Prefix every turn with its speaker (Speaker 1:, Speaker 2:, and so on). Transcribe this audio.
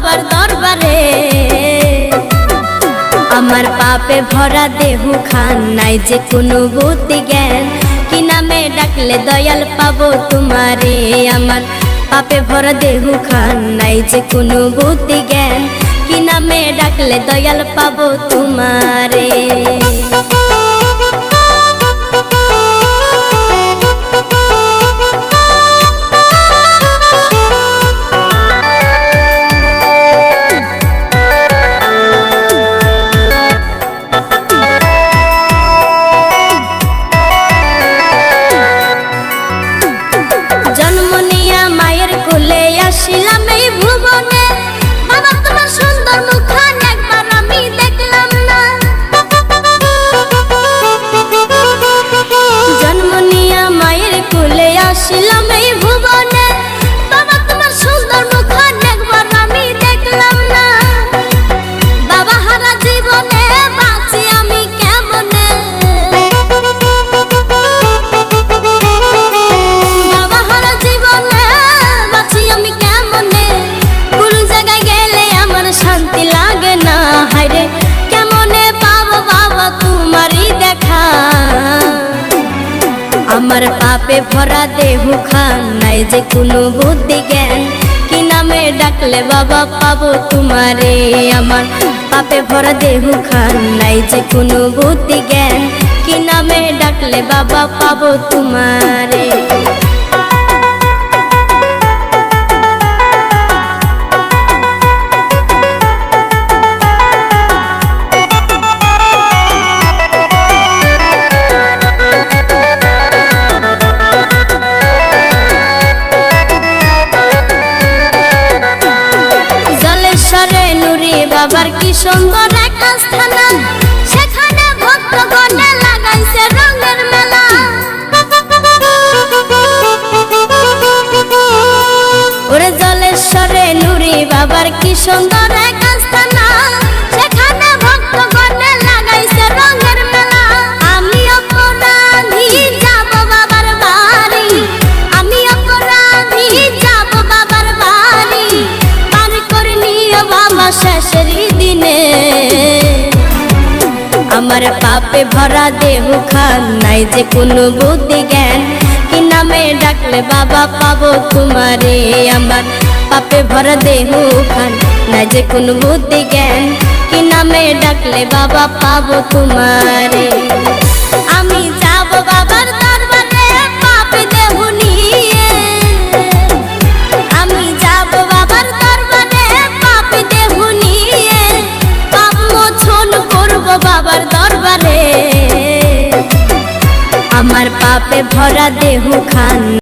Speaker 1: বাবার দরবারে। আমার পাপে ভরা দেহু খান, নাই যে কোনো বুদ্ধি জ্ঞান, কি নামে ডাকলে দয়াল পাবো তোমারে। আমার পাপে ভরা দেহু খান, নাই যে কোনো বুদ্ধি জ্ঞান, কি নামে ডাকলে দয়াল পাবো তোমারে। আমার পাপে ভরা দেহু খান, নাই যে কোনো বুদ্ধি জ্ঞান, কি নামে ডাকলে বাবা পাবো তোমারে। আমার পাপে ভরা দেহু খান, নাই যে কোনো বুদ্ধি জ্ঞান, কি নামে ডাকলে বাবা পাবো তোমারে। বাবার কি সুন্দর এক আস্থানা, সেখানে ভক্তগণে লাগাইছে রঙের মেলা। ওরে জলেশ্বরে নুরি বাবার কি সুন্দর এক আস্থানা, সেখানে ভক্তগণে লাগাইছে রঙের মেলা। আমি অপরাধী যাব বাবার বাড়ি, আমি অপরাধী যাব বাবার বাড়ি, পার করে নিও বাবা শেষের দিনে। আমার পাপে ভরা দেহু খান, নাই যে কোনো বুদ্ধি জ্ঞান, কি নামে ডাকলে বাবা পাবো তোমারে। আমার পাপে ভরা দেহু খান, নাই যে কোনো বুদ্ধি জ্ঞান, কি নামে ডাকলে বাবা পাবো তোমারে। আমি যাব বাবার দরবারে পাপে দেহু নিয়ে, আমি যাব বাবার দরবারে পাপে দেহু নিয়ে, পাপ মোচন করব বাবার দরবারে। আমার পাপে ভরা দেহু খান।